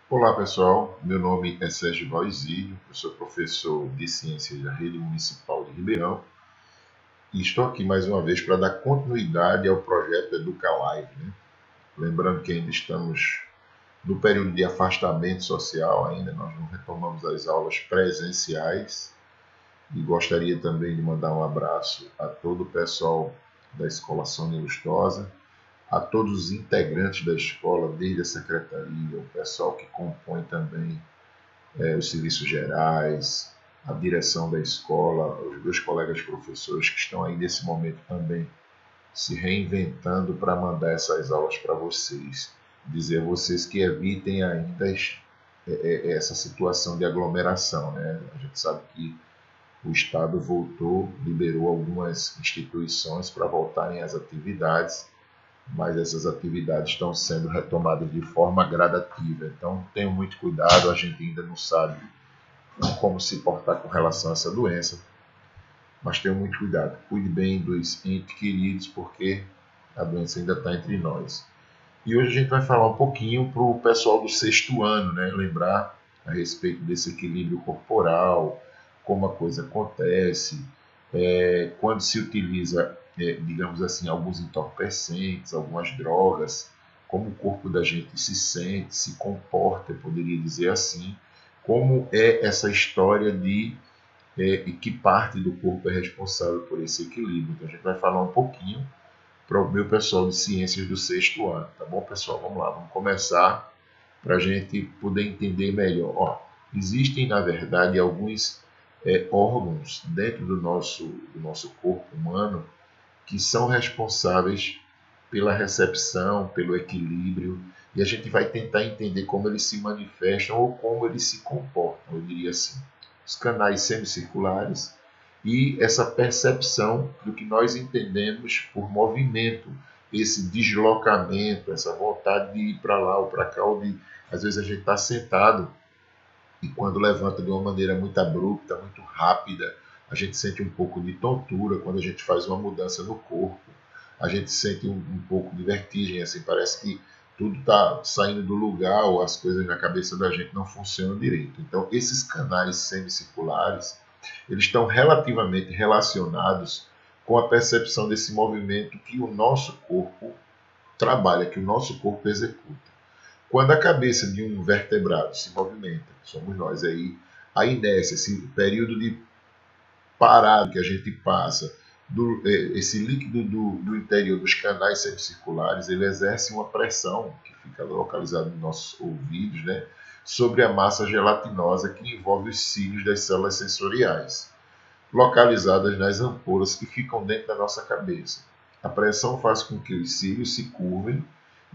Olá pessoal, meu nome é Sérgio Valzílio, eu sou professor de Ciências da Rede Municipal de Ribeirão e estou aqui mais uma vez para dar continuidade ao projeto EducaLive, né? Lembrando que ainda estamos no período de afastamento social, ainda nós não retomamos as aulas presenciais e gostaria também de mandar um abraço a todo o pessoal da Escola Sônia Lustosa, a todos os integrantes da escola, desde a secretaria, o pessoal que compõe também os serviços gerais, a direção da escola, os meus colegas professores que estão aí nesse momento também se reinventando para mandar essas aulas para vocês. Dizer a vocês que evitem ainda essa situação de aglomeração, né? A gente sabe que o Estado voltou, liberou algumas instituições para voltarem às atividades, mas essas atividades estão sendo retomadas de forma gradativa. Então, tenham muito cuidado, a gente ainda não sabe como se portar com relação a essa doença, mas tenham muito cuidado. Cuide bem dos entes queridos, porque a doença ainda está entre nós. E hoje a gente vai falar um pouquinho para o pessoal do sexto ano, né? Lembrar a respeito desse equilíbrio corporal, como a coisa acontece, quando se utiliza, digamos assim, alguns entorpecentes, algumas drogas, como o corpo da gente se sente, se comporta, eu poderia dizer assim, como é essa história de que parte do corpo é responsável por esse equilíbrio. Então a gente vai falar um pouquinho para o meu pessoal de ciências do sexto ano, tá bom, pessoal? Vamos lá, vamos começar para a gente poder entender melhor. Ó, existem, na verdade, alguns órgãos dentro do nosso corpo humano que são responsáveis pela recepção, pelo equilíbrio, e a gente vai tentar entender como eles se manifestam ou como eles se comportam, eu diria assim. Os canais semicirculares e essa percepção do que nós entendemos por movimento, esse deslocamento, essa vontade de ir para lá ou para cá, ou de, às vezes a gente está sentado e quando levanta de uma maneira muito abrupta, muito rápida, a gente sente um pouco de tontura quando a gente faz uma mudança no corpo. A gente sente um pouco de vertigem, assim, parece que tudo está saindo do lugar ou as coisas na cabeça da gente não funcionam direito. Então, esses canais semicirculares, eles estão relativamente relacionados com a percepção desse movimento que o nosso corpo trabalha, que o nosso corpo executa. Quando a cabeça de um vertebrado se movimenta, somos nós aí, a inércia, esse período de parado que a gente passa, esse líquido do interior dos canais semicirculares, ele exerce uma pressão, que fica localizada nos nossos ouvidos, né, sobre a massa gelatinosa que envolve os cílios das células sensoriais, localizadas nas ampolas que ficam dentro da nossa cabeça. A pressão faz com que os cílios se curvem,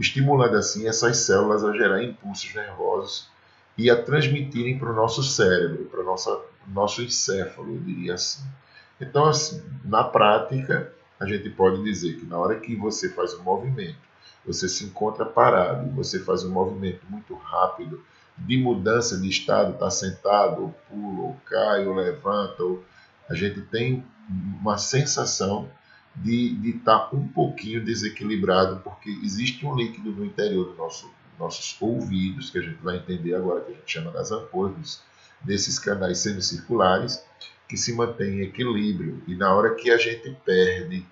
estimulando assim essas células a gerar impulsos nervosos e a transmitirem para o nosso cérebro, para o nosso encéfalo, eu diria assim. Então, assim, na prática, a gente pode dizer que na hora que você faz um movimento, você se encontra parado, você faz um movimento muito rápido de mudança de estado, está sentado, ou pula, ou cai, ou levanta, ou a gente tem uma sensação de estar um pouquinho desequilibrado, porque existe um líquido no interior nossos ouvidos, que a gente vai entender agora, que a gente chama das ampolas, desses canais semicirculares, que se mantém em equilíbrio. E na hora que a gente perde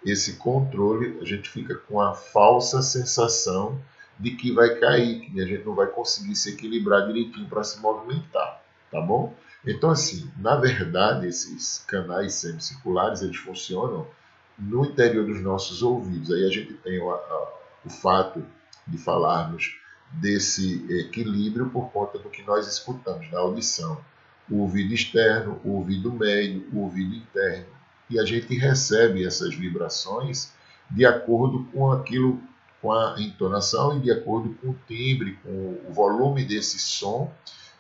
esse controle, a gente fica com a falsa sensação de que vai cair, que a gente não vai conseguir se equilibrar direitinho para se movimentar, tá bom? Então, assim, na verdade, esses canais semicirculares, eles funcionam no interior dos nossos ouvidos. Aí a gente tem o fato de falarmos desse equilíbrio por conta do que nós escutamos na audição. O ouvido externo, o ouvido médio, o ouvido interno. E a gente recebe essas vibrações de acordo com aquilo, com a entonação e de acordo com o timbre, com o volume desse som,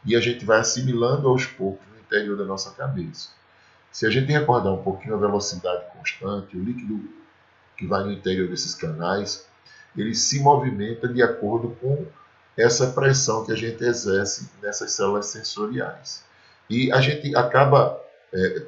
e a gente vai assimilando aos poucos no interior da nossa cabeça. Se a gente recordar um pouquinho a velocidade constante, o líquido que vai no interior desses canais, ele se movimenta de acordo com essa pressão que a gente exerce nessas células sensoriais. E a gente acaba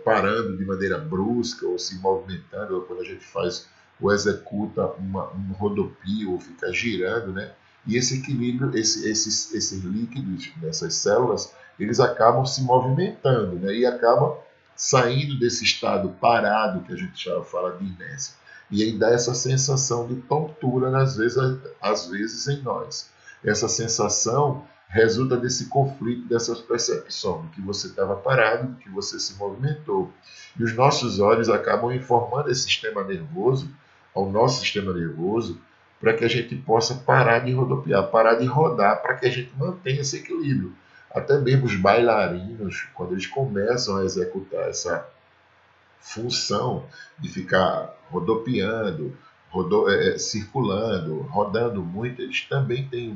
parando de maneira brusca ou se movimentando, ou quando a gente faz ou executa um rodopio ou fica girando, né? E esse equilíbrio, esses líquidos dessas células, eles acabam se movimentando, né? E acabam saindo desse estado parado que a gente já fala de inércia. E aí dá essa sensação de tontura, às vezes em nós. Essa sensação resulta desse conflito, dessas percepções, de que você estava parado, de que você se movimentou. E os nossos olhos acabam informando esse sistema nervoso, ao nosso sistema nervoso, para que a gente possa parar de rodopiar, parar de rodar, para que a gente mantenha esse equilíbrio. Até mesmo os bailarinos, quando eles começam a executar essa função de ficar rodopiando, circulando, rodando muito, eles também têm o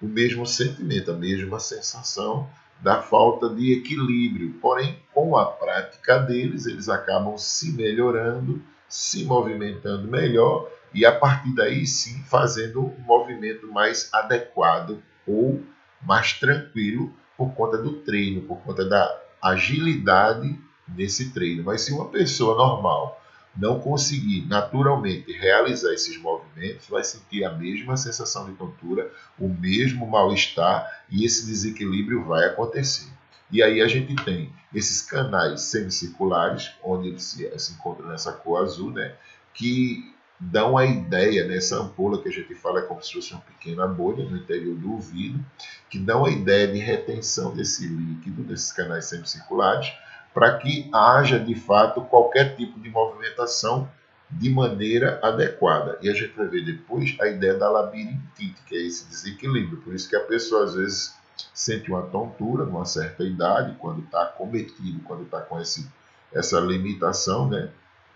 mesmo sentimento, a mesma sensação da falta de equilíbrio. Porém, com a prática deles, eles acabam se melhorando, se movimentando melhor e, a partir daí, sim, fazendo um movimento mais adequado ou mais tranquilo por conta do treino, por conta da agilidade nesse treino. Mas se uma pessoa normal não conseguir naturalmente realizar esses movimentos, vai sentir a mesma sensação de tontura, o mesmo mal-estar, e esse desequilíbrio vai acontecer. E aí a gente tem esses canais semicirculares, onde eles se encontram nessa cor azul, né, que dão a ideia, nessa ampola que a gente fala é como se fosse uma pequena bolha no interior do ouvido, que dão a ideia de retenção desse líquido, desses canais semicirculares, para que haja, de fato, qualquer tipo de movimentação de maneira adequada. E a gente vai ver depois a ideia da labirintite, que é esse desequilíbrio. Por isso que a pessoa, às vezes, sente uma tontura numa certa idade, quando está acometido, quando está com essa limitação, né,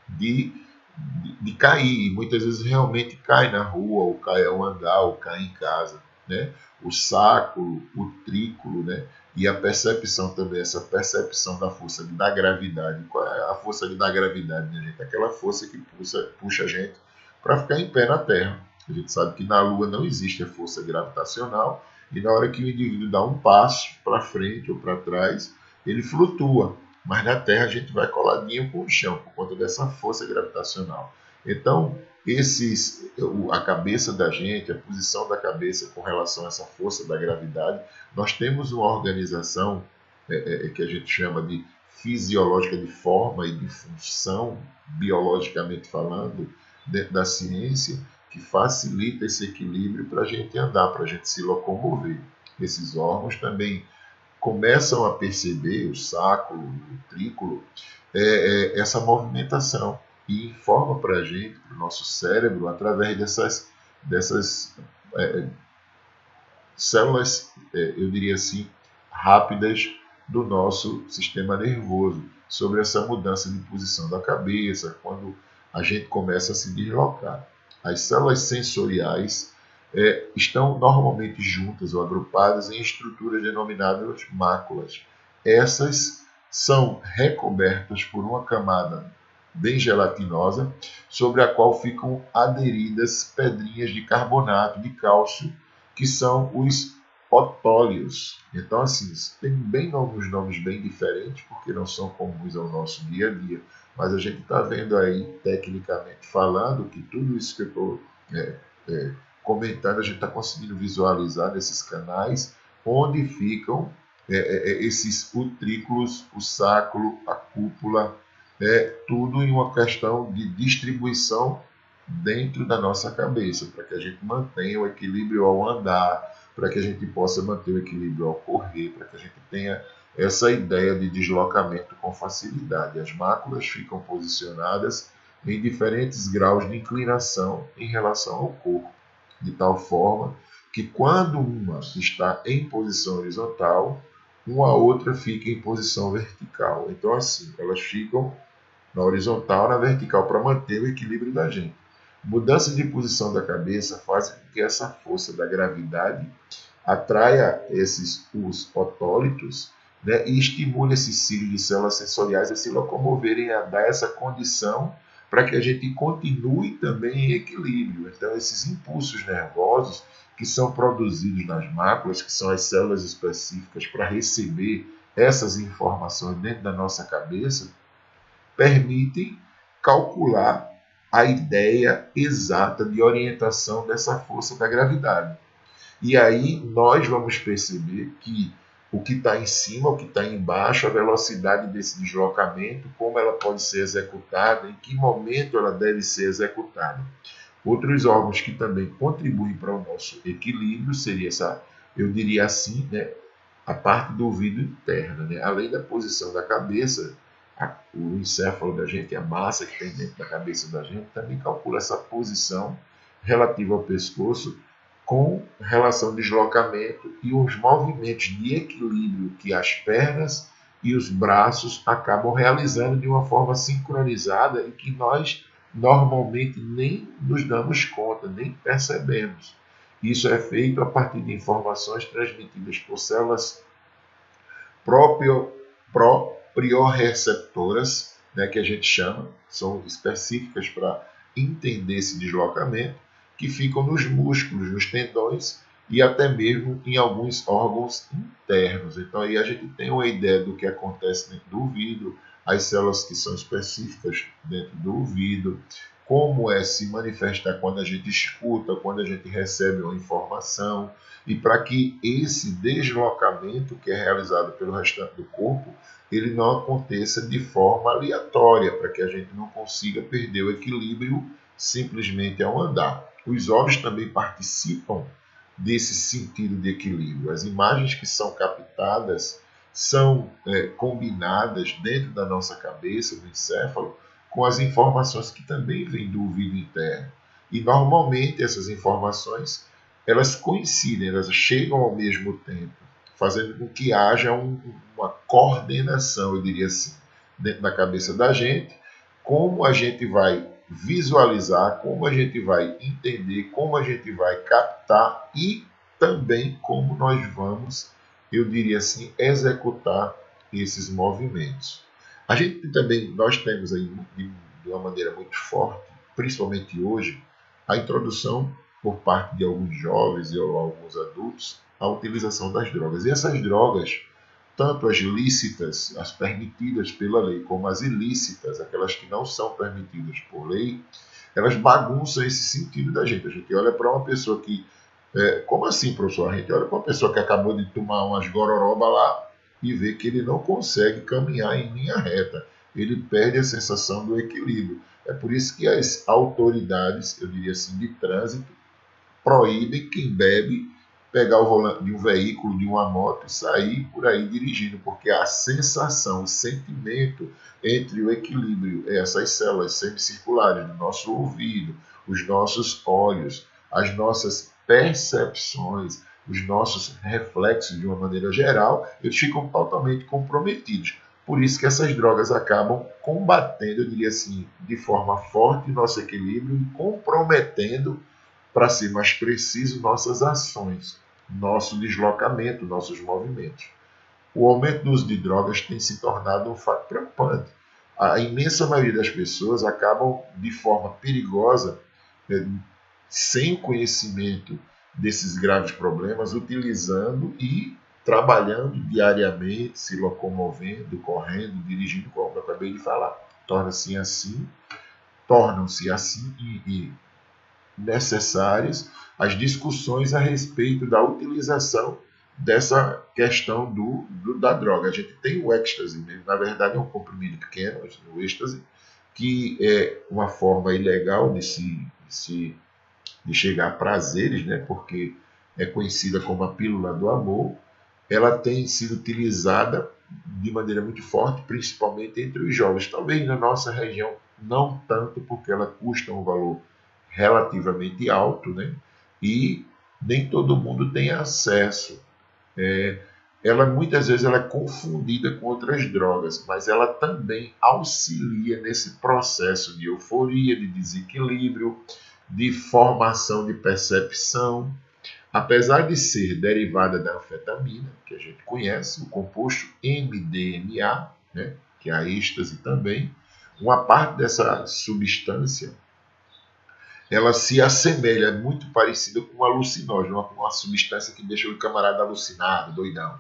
de cair. E muitas vezes realmente cai na rua, ou cai ao andar, ou cai em casa, né? O sacro, o trículo, né? E a percepção também, essa percepção da força da gravidade. Qual é a força da gravidade, né, gente? Aquela força que puxa a gente para ficar em pé na Terra. A gente sabe que na Lua não existe a força gravitacional, e na hora que o indivíduo dá um passo para frente ou para trás, ele flutua. Mas na Terra a gente vai coladinho com o chão, por conta dessa força gravitacional. Então, a cabeça da gente, a posição da cabeça com relação a essa força da gravidade, nós temos uma organização que a gente chama de fisiológica, de forma e de função, biologicamente falando, dentro da ciência, que facilita esse equilíbrio para a gente andar, para a gente se locomover. Esses órgãos também começam a perceber, o sacro, o trículo, essa movimentação e informa para a gente, para o nosso cérebro, através dessas células, eu diria assim, rápidas do nosso sistema nervoso, sobre essa mudança de posição da cabeça, quando a gente começa a se deslocar. As células sensoriais estão normalmente juntas ou agrupadas em estruturas denominadas máculas. Essas são recobertas por uma camada bem gelatinosa, sobre a qual ficam aderidas pedrinhas de carbonato de cálcio, que são os otólios. Então, assim, tem bem alguns nomes bem diferentes, porque não são comuns ao nosso dia a dia, mas a gente está vendo aí, tecnicamente falando, que tudo isso que eu estou comentando, a gente está conseguindo visualizar nesses canais, onde ficam esses utrículos, o sacro, a cúpula, tudo em uma questão de distribuição dentro da nossa cabeça, para que a gente mantenha o equilíbrio ao andar, para que a gente possa manter o equilíbrio ao correr, para que a gente tenha essa ideia de deslocamento com facilidade. As máculas ficam posicionadas em diferentes graus de inclinação em relação ao corpo, de tal forma que quando uma está em posição horizontal, uma outra fica em posição vertical. Então, assim, elas ficam na horizontal, na vertical, para manter o equilíbrio da gente. Mudança de posição da cabeça faz com que essa força da gravidade atraia os otólitos, né, e estimule esses cílios de células sensoriais a se locomoverem, a dar essa condição para que a gente continue também em equilíbrio. Então, esses impulsos nervosos que são produzidos nas máculas, que são as células específicas para receber essas informações dentro da nossa cabeça, permitem calcular a ideia exata de orientação dessa força da gravidade. E aí nós vamos perceber que o que está em cima, o que está embaixo, a velocidade desse deslocamento, como ela pode ser executada, em que momento ela deve ser executada. Outros órgãos que também contribuem para o nosso equilíbrio seria essa, eu diria assim, né, a parte do ouvido interno, né? Além da posição da cabeça, o encéfalo da gente, a massa que tem dentro da cabeça da gente, também calcula essa posição relativa ao pescoço com relação ao deslocamento e os movimentos de equilíbrio que as pernas e os braços acabam realizando de uma forma sincronizada e que nós normalmente nem nos damos conta, nem percebemos. Isso é feito a partir de informações transmitidas por células proprioreceptoras, né, que a gente chama, são específicas para entender esse deslocamento, que ficam nos músculos, nos tendões e até mesmo em alguns órgãos internos. Então aí a gente tem uma ideia do que acontece dentro do ouvido, as células que são específicas dentro do ouvido, como é se manifestar quando a gente escuta, quando a gente recebe uma informação, e para que esse deslocamento que é realizado pelo restante do corpo, ele não aconteça de forma aleatória, para que a gente não consiga perder o equilíbrio simplesmente ao andar. Os olhos também participam desse sentido de equilíbrio. As imagens que são captadas são combinadas dentro da nossa cabeça, do encéfalo, com as informações que também vêm do ouvido interno. E normalmente essas informações elas coincidem, elas chegam ao mesmo tempo, fazendo com que haja uma coordenação, eu diria assim, dentro da cabeça da gente, como a gente vai visualizar, como a gente vai entender, como a gente vai captar e também como nós vamos, eu diria assim, executar esses movimentos. A gente também, nós temos aí de uma maneira muito forte, principalmente hoje, a introdução por parte de alguns jovens e alguns adultos a utilização das drogas. E essas drogas, tanto as lícitas, as permitidas pela lei, como as ilícitas, aquelas que não são permitidas por lei, elas bagunçam esse sentido da gente. A gente olha para uma pessoa que... como assim, professor? A gente olha para uma pessoa que acabou de tomar umas gororoba lá e vê que ele não consegue caminhar em linha reta. Ele perde a sensação do equilíbrio. É por isso que as autoridades, eu diria assim, de trânsito, proíbem quem bebe pegar o volante de um veículo, de uma moto e sair por aí dirigindo, porque a sensação, o sentimento entre o equilíbrio, essas células semicirculares do nosso ouvido, os nossos olhos, as nossas percepções, os nossos reflexos de uma maneira geral, eles ficam totalmente comprometidos. Por isso que essas drogas acabam combatendo, eu diria assim, de forma forte o nosso equilíbrio e comprometendo, para ser mais preciso, nossas ações, nosso deslocamento, nossos movimentos. O aumento do uso de drogas tem se tornado um fato preocupante. A imensa maioria das pessoas acabam, de forma perigosa, sem conhecimento desses graves problemas, utilizando e trabalhando diariamente, se locomovendo, correndo, dirigindo, como eu acabei de falar. Tornam-se assim e necessárias as discussões a respeito da utilização dessa questão da droga. A gente tem o êxtase, né? Na verdade é um comprimido pequeno, o êxtase, que é uma forma ilegal de chegar a prazeres, né? Porque é conhecida como a pílula do amor. Ela tem sido utilizada de maneira muito forte, principalmente entre os jovens. Talvez na nossa região não tanto, porque ela custa um valor relativamente alto, né? E nem todo mundo tem acesso. Ela muitas vezes ela é confundida com outras drogas, mas ela também auxilia nesse processo de euforia, de desequilíbrio, de formação de percepção. Apesar de ser derivada da anfetamina, que a gente conhece, o composto MDMA, né, que é a êxtase também, uma parte dessa substância ela se assemelha, é muito parecida com um alucinógeno, uma substância que deixa o camarada alucinado, doidão.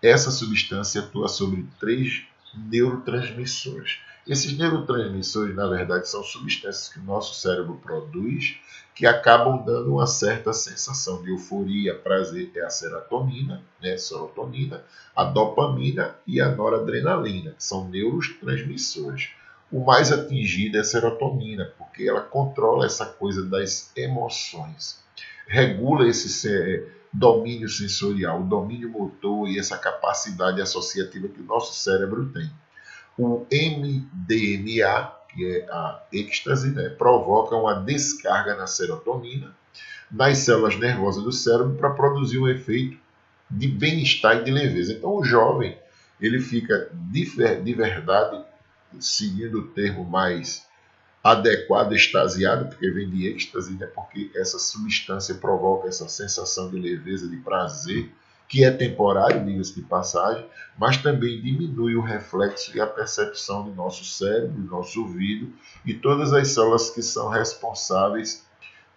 Essa substância atua sobre 3 neurotransmissores. Esses neurotransmissores, na verdade, são substâncias que o nosso cérebro produz que acabam dando uma certa sensação de euforia, prazer. É a serotonina, né, serotonina, a dopamina e a noradrenalina, que são neurotransmissores. O mais atingido é a serotonina, porque ela controla essa coisa das emoções, regula esse domínio sensorial, o domínio motor e essa capacidade associativa que o nosso cérebro tem. O MDMA, que é a êxtase, né, provoca uma descarga na serotonina, nas células nervosas do cérebro, para produzir um efeito de bem-estar e de leveza. Então, o jovem ele fica de verdade, seguindo o termo mais adequado, extasiado, porque vem de êxtase, né, porque essa substância provoca essa sensação de leveza, de prazer, que é temporário, diga-se de passagem, mas também diminui o reflexo e a percepção do nosso cérebro, do nosso ouvido e todas as células que são responsáveis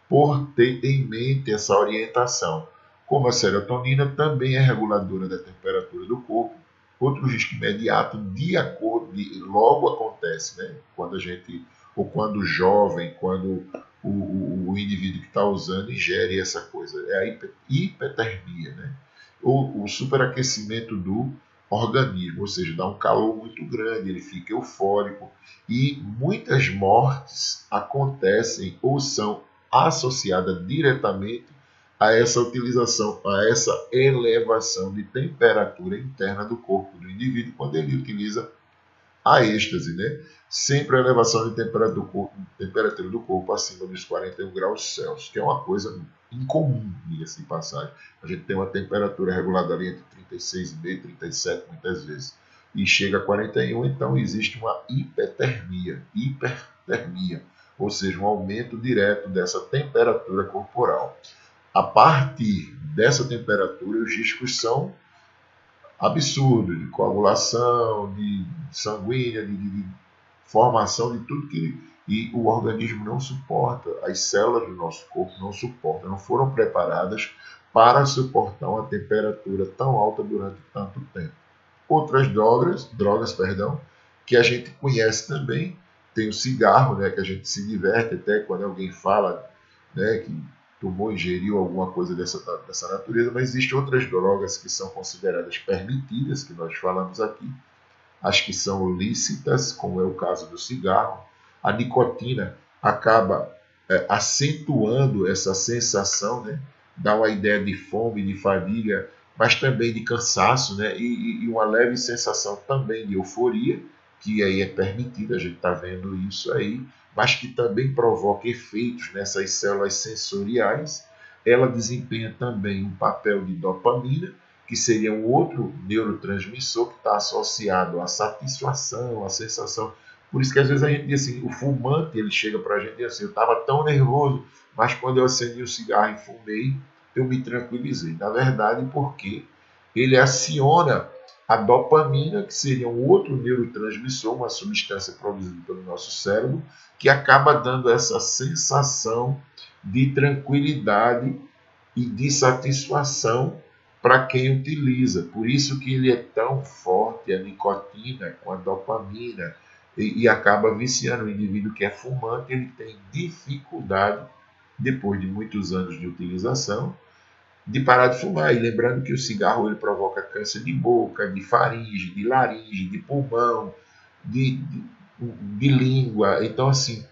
por ter em mente essa orientação. Como a serotonina também é reguladora da temperatura do corpo, outro risco imediato de acordo, logo acontece, né? Quando a gente, ou quando o jovem, quando o indivíduo que está usando ingere essa coisa, é a hipertermia, né? O superaquecimento do organismo, ou seja, dá um calor muito grande, ele fica eufórico e muitas mortes acontecem ou são associadas diretamente a essa utilização, a essa elevação de temperatura interna do corpo do indivíduo quando ele utiliza a êxtase, né? Sempre a elevação de temperatura do corpo acima dos 41 graus Celsius, que é uma coisa incomum, diga-se de passagem. A gente tem uma temperatura regulada ali entre 36,5 e 37 muitas vezes, e chega a 41, então existe uma hipertermia, ou seja, um aumento direto dessa temperatura corporal. A partir dessa temperatura, os riscos são absurdos de coagulação, de sanguínea, de formação de tudo que e o organismo não suporta, as células do nosso corpo não suportam, não foram preparadas para suportar uma temperatura tão alta durante tanto tempo. Outras drogas, que a gente conhece também, tem o cigarro, né, que a gente se diverte até quando alguém fala, né, que tomou, ingeriu alguma coisa dessa natureza, mas existem outras drogas que são consideradas permitidas, que nós falamos aqui, as que são lícitas, como é o caso do cigarro. A nicotina acaba acentuando essa sensação, né? Dá uma ideia de fome, de fadiga, mas também de cansaço, né? E uma leve sensação também de euforia, que aí é permitida, a gente está vendo isso aí, mas que também provoca efeitos nessas células sensoriais. Ela desempenha também um papel de dopamina, que seria um outro neurotransmissor que está associado à satisfação, à sensação. Por isso que às vezes a gente diz assim, o fumante ele chega para a gente e diz assim, eu estava tão nervoso, mas quando eu acendi o cigarro e fumei, eu me tranquilizei. Na verdade, porque ele aciona a dopamina, que seria um outro neurotransmissor, uma substância produzida pelo nosso cérebro, que acaba dando essa sensação de tranquilidade e de satisfação para quem utiliza. Por isso que ele é tão forte, a nicotina com a dopamina, e acaba viciando. O indivíduo que é fumante, ele tem dificuldade, depois de muitos anos de utilização, de parar de fumar. E lembrando que o cigarro ele provoca câncer de boca, de faringe, de laringe, de pulmão, de língua. Então, assim,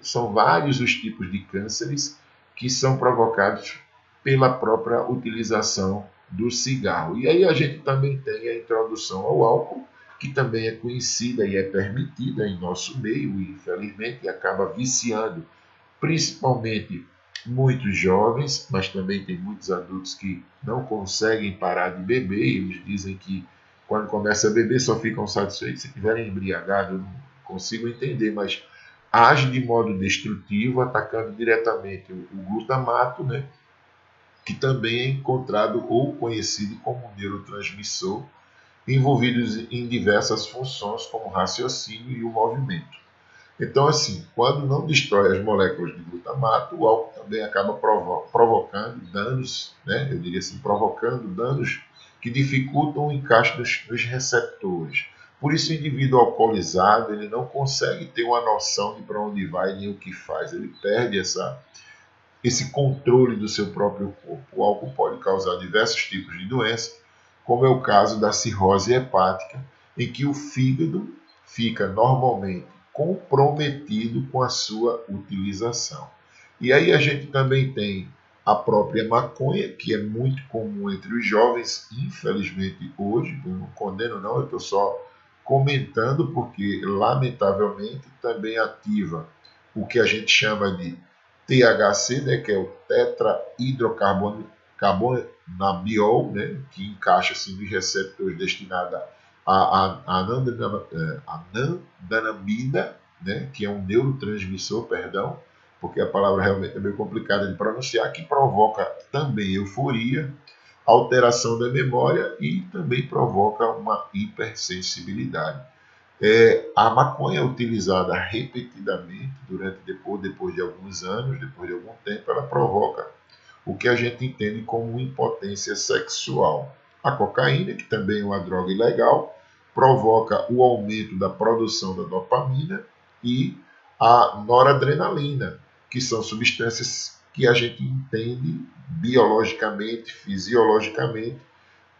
são vários os tipos de cânceres que são provocados pela própria utilização do cigarro. E aí a gente também tem a introdução ao álcool, que também é conhecida e é permitida em nosso meio, e infelizmente acaba viciando, principalmente muitos jovens, mas também tem muitos adultos que não conseguem parar de beber. Eles dizem que quando começa a beber só ficam satisfeitos se estiverem embriagados. Eu não consigo entender, mas age de modo destrutivo, atacando diretamente o glutamato, né, que também é encontrado ou conhecido como neurotransmissor, envolvidos em diversas funções como o raciocínio e o movimento. Então, assim, quando não destrói as moléculas de glutamato, o álcool também acaba provocando danos, né? Eu diria assim, provocando danos que dificultam o encaixe dos receptores. Por isso o indivíduo alcoolizado ele não consegue ter uma noção de para onde vai nem o que faz. Ele perde esse controle do seu próprio corpo. O álcool pode causar diversos tipos de doenças, como é o caso da cirrose hepática, em que o fígado fica normalmente comprometido com a sua utilização. E aí a gente também tem a própria maconha, que é muito comum entre os jovens, infelizmente hoje, eu não condeno não, eu estou só comentando porque, lamentavelmente, também ativa o que a gente chama de THC, né, que é o tetrahidrocannabiol, né, que encaixa-se nos receptores destinados a anandamida, né, que é um neurotransmissor, perdão, porque a palavra realmente é meio complicada de pronunciar, que provoca também euforia, alteração da memória e também provoca uma hipersensibilidade. A maconha utilizada repetidamente depois de alguns anos, depois de algum tempo, ela provoca o que a gente entende como impotência sexual. A cocaína, que também é uma droga ilegal, provoca o aumento da produção da dopamina e a noradrenalina, que são substâncias que a gente entende biologicamente, fisiologicamente,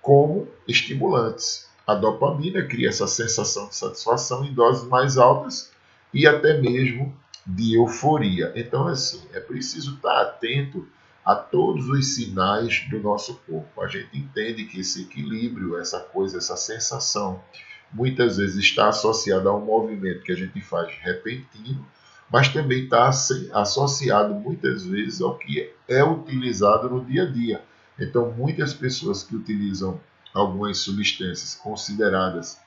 como estimulantes. A dopamina cria essa sensação de satisfação em doses mais altas e até mesmo de euforia. Então, assim, é preciso estar atento a todos os sinais do nosso corpo. A gente entende que esse equilíbrio, essa coisa, essa sensação, muitas vezes está associada a um movimento que a gente faz repentino, mas também está associado muitas vezes ao que é utilizado no dia a dia. Então, muitas pessoas que utilizam algumas substâncias consideradas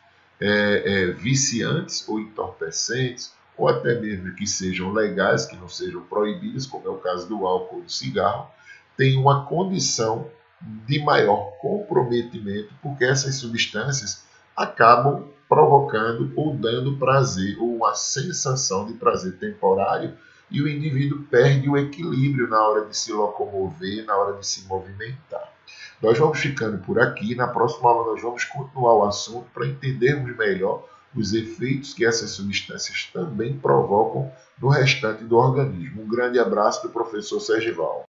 viciantes ou entorpecentes, ou até mesmo que sejam legais, que não sejam proibidas, como é o caso do álcool ou do cigarro, têm uma condição de maior comprometimento, porque essas substâncias acabam provocando ou dando prazer, ou uma sensação de prazer temporário, e o indivíduo perde o equilíbrio na hora de se locomover, na hora de se movimentar. Nós vamos ficando por aqui. Na próxima aula nós vamos continuar o assunto para entendermos melhor os efeitos que essas substâncias também provocam no restante do organismo. Um grande abraço do professor Sergival.